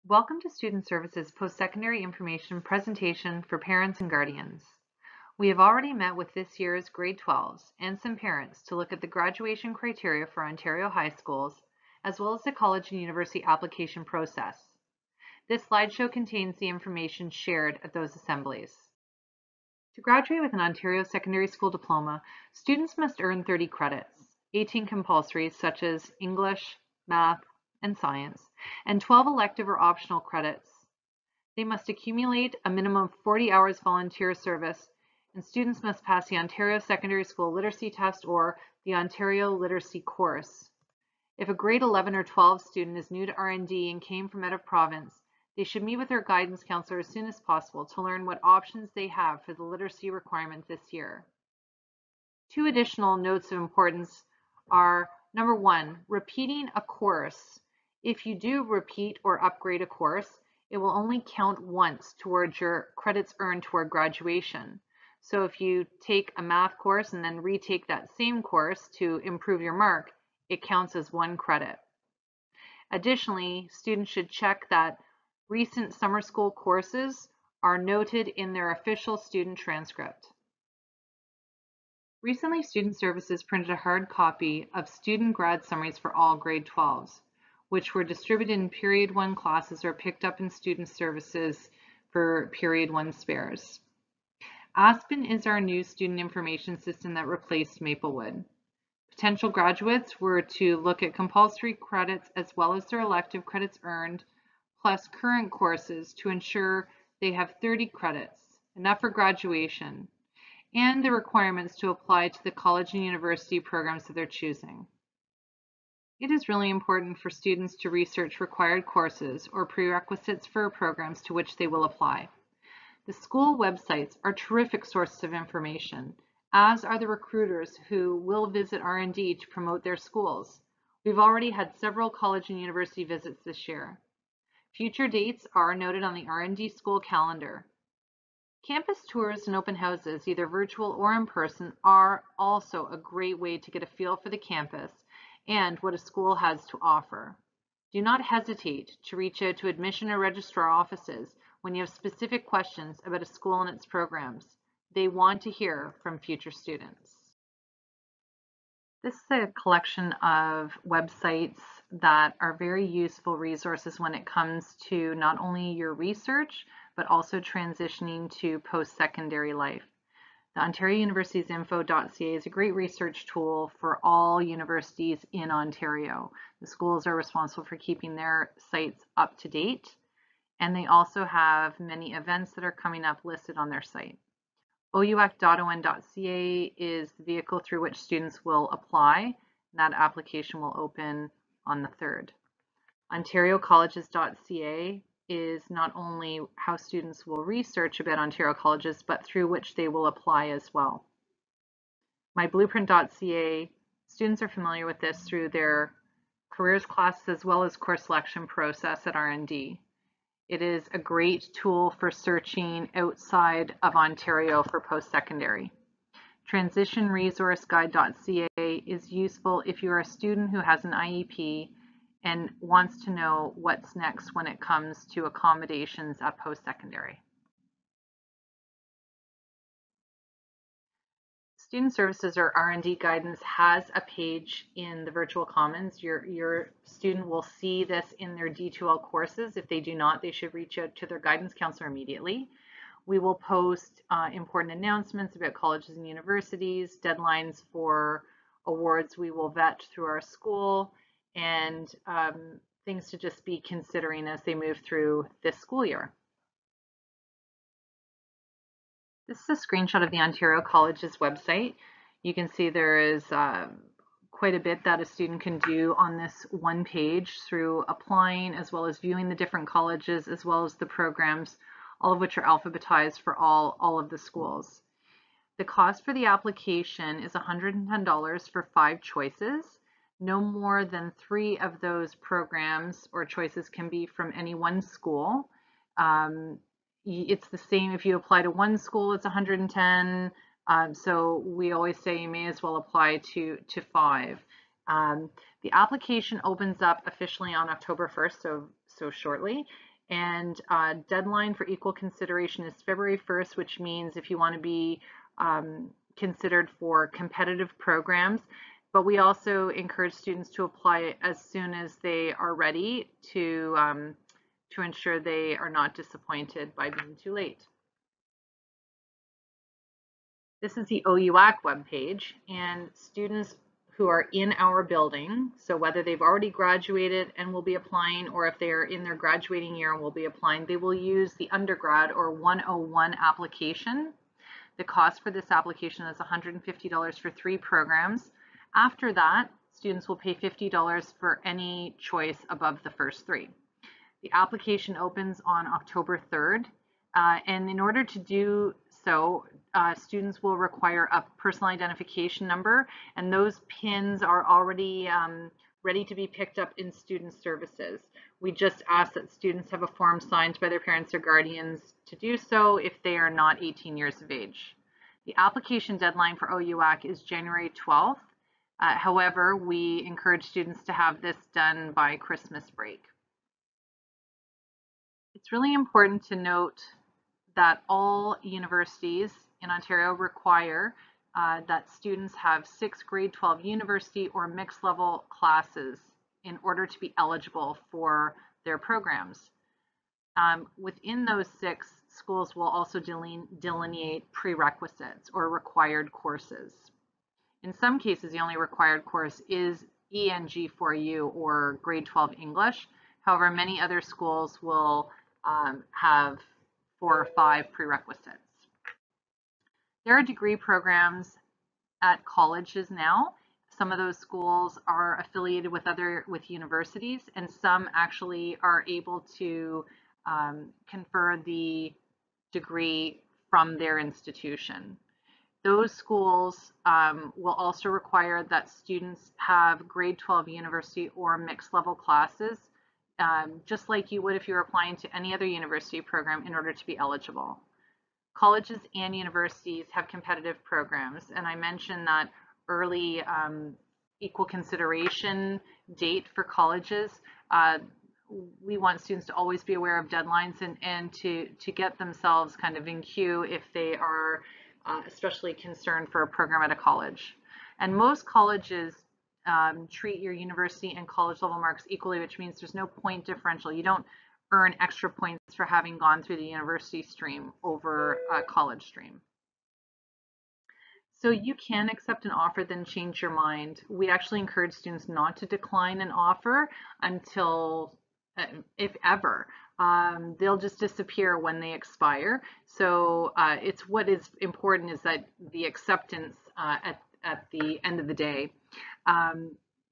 Welcome to Student Services Post-Secondary Information Presentation for Parents and Guardians. We have already met with this year's grade 12s and some parents to look at the graduation criteria for Ontario high schools, as well as the college and university application process. This slideshow contains the information shared at those assemblies. To graduate with an Ontario Secondary School Diploma, students must earn 30 credits, 18 compulsories such as English, math, and science, and 12 elective or optional credits. They must accumulate a minimum of 40 hours volunteer service, and students must pass the Ontario Secondary School Literacy Test or the Ontario Literacy Course. If a grade 11 or 12 student is new to R&D and came from out of province, they should meet with their guidance counselor as soon as possible to learn what options they have for the literacy requirement this year. Two additional notes of importance are, number one, repeating a course. If you do repeat or upgrade a course, it will only count once towards your credits earned toward graduation. So if you take a math course and then retake that same course to improve your mark, it counts as 1 credit. Additionally, students should check that recent summer school courses are noted in their official student transcript. Recently, Student Services printed a hard copy of student grad summaries for all grade 12s, which were distributed in period 1 classes or picked up in Student Services for period 1 spares. Aspen is our new student information system that replaced Maplewood. Potential graduates were to look at compulsory credits as well as their elective credits earned, plus current courses to ensure they have 30 credits, enough for graduation, and the requirements to apply to the college and university programs of their choosing. It is really important for students to research required courses or prerequisites for programs to which they will apply. The school websites are terrific sources of information, as are the recruiters who will visit R&D to promote their schools. We've already had several college and university visits this year. Future dates are noted on the R&D school calendar. Campus tours and open houses, either virtual or in person, are also a great way to get a feel for the campus and what a school has to offer. Do not hesitate to reach out to admission or registrar offices when you have specific questions about a school and its programs. They want to hear from future students. This is a collection of websites that are very useful resources when it comes to not only your research, but also transitioning to post-secondary life. The Ontario University's info.ca is a great research tool for all universities in Ontario. The schools are responsible for keeping their sites up to date, and they also have many events that are coming up listed on their site. ouac.on.ca is the vehicle through which students will apply, and that application will open on the 3rd. ontariocolleges.ca is not only how students will research about Ontario colleges, but through which they will apply as well. myblueprint.ca, students are familiar with this through their careers classes as well as course selection process at R&D. It is a great tool for searching outside of Ontario for post-secondary. transitionresourceguide.ca is useful if you are a student who has an IEP and wants to know what's next when it comes to accommodations at post-secondary. Student Services or R&D Guidance has a page in the Virtual Commons. Your student will see this in their D2L courses. If they do not, they should reach out to their guidance counselor immediately. We will post important announcements about colleges and universities, deadlines for awards we will vet through our school, and things to just be considering as they move through this school year. This is a screenshot of the Ontario Colleges website. You can see there is quite a bit that a student can do on this one page through applying as well as viewing the different colleges as well as the programs, all of which are alphabetized for all of the schools. The cost for the application is $110 for 5 choices. No more than 3 of those programs or choices can be from any one school. It's the same if you apply to one school, it's 110. So we always say you may as well apply to 5. The application opens up officially on October 1st, so shortly, And deadline for equal consideration is February 1st, which means if you want to be considered for competitive programs, but we also encourage students to apply as soon as they are ready to ensure they are not disappointed by being too late. This is the OUAC webpage, and students who are in our building, so whether they've already graduated and will be applying, or if they are in their graduating year and will be applying, they will use the undergrad or 101 application. The cost for this application is $150 for 3 programs. After that, students will pay $50 for any choice above the first 3. The application opens on October 3rd, and in order to do so, students will require a personal identification number, and those PINs are already ready to be picked up in student services. We just ask that students have a form signed by their parents or guardians to do so if they are not 18 years of age. The application deadline for OUAC is January 12th. However, we encourage students to have this done by Christmas break. It's really important to note that all universities in Ontario require that students have 6 grade 12 university or mixed level classes in order to be eligible for their programs. Within those 6, schools will also delineate prerequisites or required courses. In some cases, the only required course is ENG4U or grade 12 English. However, many other schools will have 4 or 5 prerequisites. There are degree programs at colleges now. Some of those schools are affiliated with universities, and some actually are able to confer the degree from their institution. Those schools will also require that students have grade 12 university or mixed level classes, just like you would if you were applying to any other university program in order to be eligible. Colleges and universities have competitive programs, and I mentioned that early equal consideration date for colleges. We want students to always be aware of deadlines and to get themselves kind of in queue if they are especially concerned for a program at a college. And most colleges treat your university and college level marks equally, which means there's no point differential. You don't earn extra points for having gone through the university stream over a college stream. So you can accept an offer, then change your mind. We actually encourage students not to decline an offer until, if ever. They'll just disappear when they expire. So it's what is important is that the acceptance at the end of the day,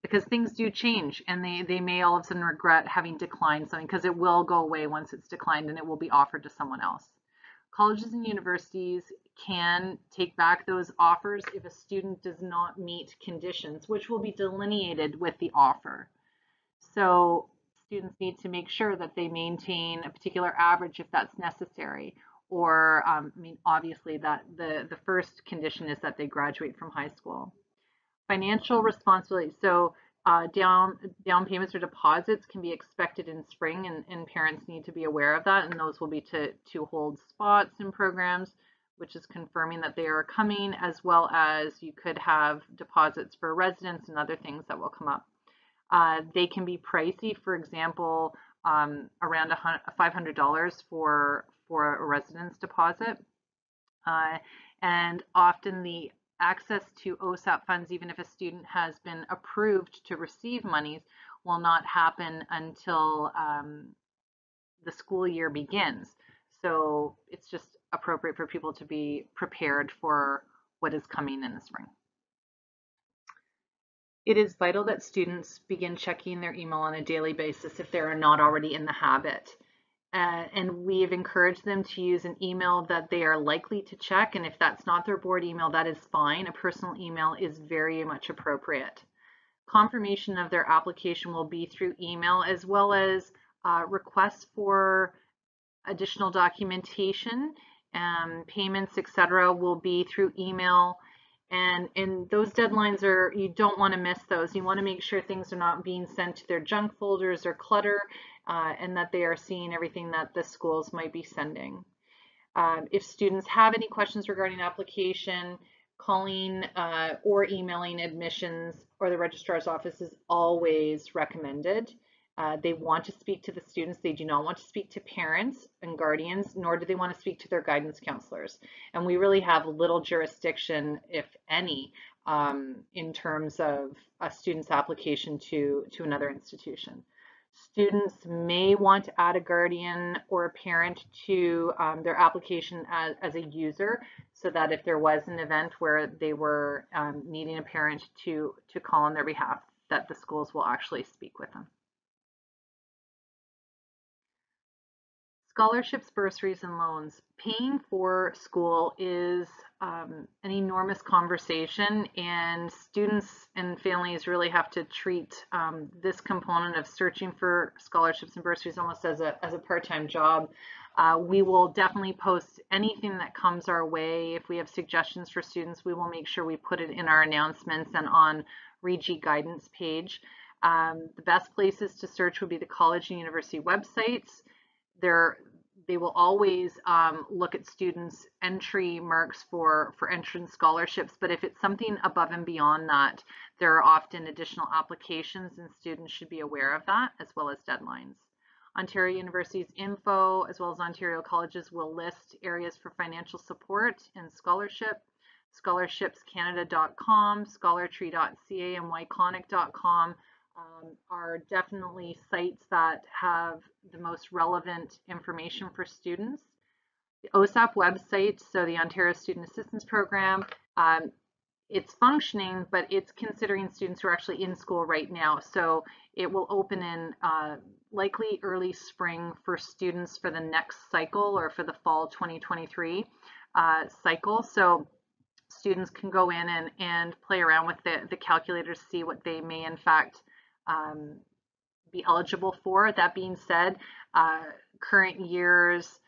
because things do change, and they may all of a sudden regret having declined something, because it will go away once it's declined and it will be offered to someone else. Colleges and universities can take back those offers if a student does not meet conditions, which will be delineated with the offer. So students need to make sure that they maintain a particular average if that's necessary, or I mean, obviously that the first condition is that they graduate from high school. Financial responsibility. So down payments or deposits can be expected in spring, and parents need to be aware of that, and those will be to hold spots in programs, which is confirming that they are coming, as well as you could have deposits for residents and other things that will come up. They can be pricey, for example, around $500 for a residence deposit, and often the access to OSAP funds, even if a student has been approved to receive monies, will not happen until the school year begins. So it's just appropriate for people to be prepared for what is coming in the spring. It is vital that students begin checking their email on a daily basis if they are not already in the habit. And we have encouraged them to use an email that they are likely to check, and if that's not their board email, that is fine. A personal email is very much appropriate. Confirmation of their application will be through email, as well as requests for additional documentation, payments, etc. will be through email. And those deadlines you don't want to miss those. You want to make sure things are not being sent to their junk folders or clutter. and that they are seeing everything that the schools might be sending. If students have any questions regarding application, calling or emailing admissions or the registrar's office is always recommended. They want to speak to the students. They do not want to speak to parents and guardians, nor do they want to speak to their guidance counselors. And we really have little jurisdiction, if any, in terms of a student's application to another institution. Students may want to add a guardian or a parent to their application as a user, so that if there was an event where they were needing a parent to call on their behalf, that the schools will actually speak with them. Scholarships, bursaries, and loans. Paying for school is an enormous conversation, and students and families really have to treat this component of searching for scholarships and bursaries almost as a part-time job. We will definitely post anything that comes our way. If we have suggestions for students, we will make sure we put it in our announcements and on Regi guidance page. The best places to search would be the college and university websites. They will always look at students' entry marks for entrance scholarships, but if it's something above and beyond that, there are often additional applications, and students should be aware of that, as well as deadlines. Ontario University's info, as well as Ontario colleges, will list areas for financial support and scholarship. Scholarshipscanada.com, scholartree.ca, and yconic.com are definitely sites that have the most relevant information for students. The OSAP website, so the Ontario Student Assistance Program, it's functioning, but it's considering students who are actually in school right now. So it will open in likely early spring for students for the next cycle, or for the fall 2023 cycle. So students can go in and play around with the calculators, see what they may in fact be eligible for. That being said, current year's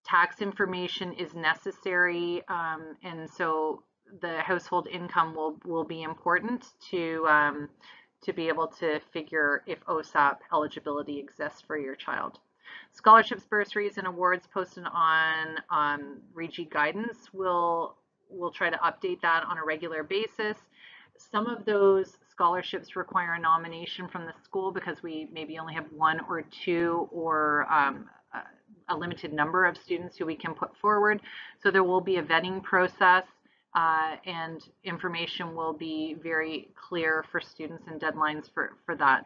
tax information is necessary, and so the household income will be important to be able to figure if OSAP eligibility exists for your child. Scholarships, bursaries, and awards posted on Regi guidance. We'll try to update that on a regular basis. Some of those scholarships require a nomination from the school because we maybe only have one or two, or a limited number of students who we can put forward. So there will be a vetting process, and information will be very clear for students and deadlines for that.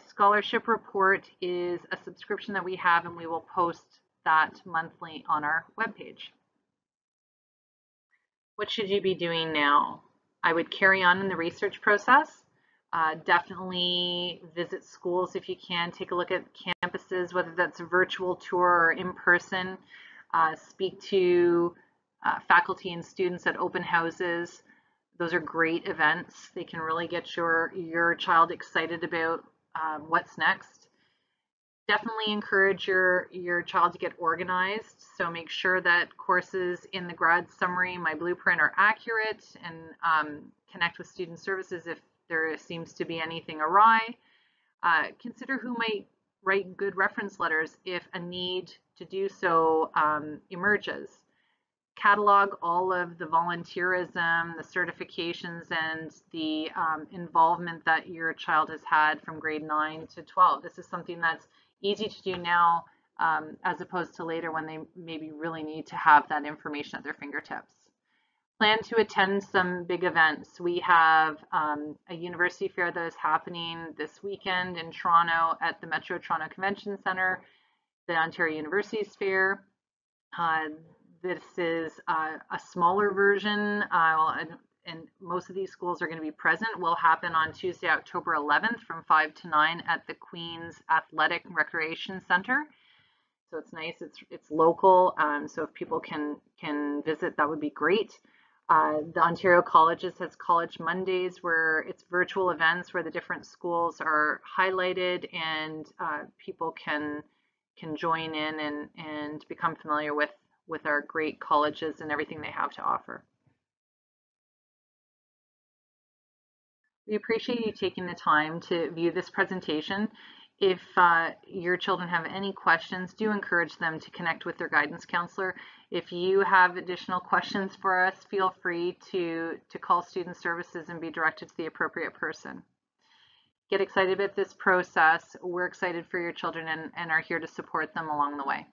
Scholarship report is a subscription that we have, and we will post that monthly on our webpage. What should you be doing now? I would carry on in the research process. Definitely visit schools if you can. Take a look at campuses, whether that's a virtual tour or in person. Speak to faculty and students at open houses. Those are great events. They can really get your child excited about what's next. Definitely encourage your child to get organized. So make sure that courses in the grad summary, my blueprint, are accurate, and connect with student services if there seems to be anything awry. Consider who might write good reference letters if a need to do so emerges. Catalog all of the volunteerism, the certifications, and the involvement that your child has had from grade 9 to 12. This is something that's easy to do now, as opposed to later when they maybe really need to have that information at their fingertips. Plan to attend some big events. We have a university fair that is happening this weekend in Toronto at the Metro Toronto Convention Centre, the Ontario Universities Fair. This is a smaller version, and most of these schools are going to be present. Will happen on Tuesday, October 11th from 5 to 9 at the Queen's Athletic and Recreation Center. So it's nice, it's local, so if people can visit, that would be great. The Ontario Colleges has College Mondays, where it's virtual events where the different schools are highlighted, and people can join in and become familiar with our great colleges and everything they have to offer. We appreciate you taking the time to view this presentation. If your children have any questions, do encourage them to connect with their guidance counselor. If you have additional questions for us, feel free to call Student Services and be directed to the appropriate person. Get excited about this process. We're excited for your children and are here to support them along the way.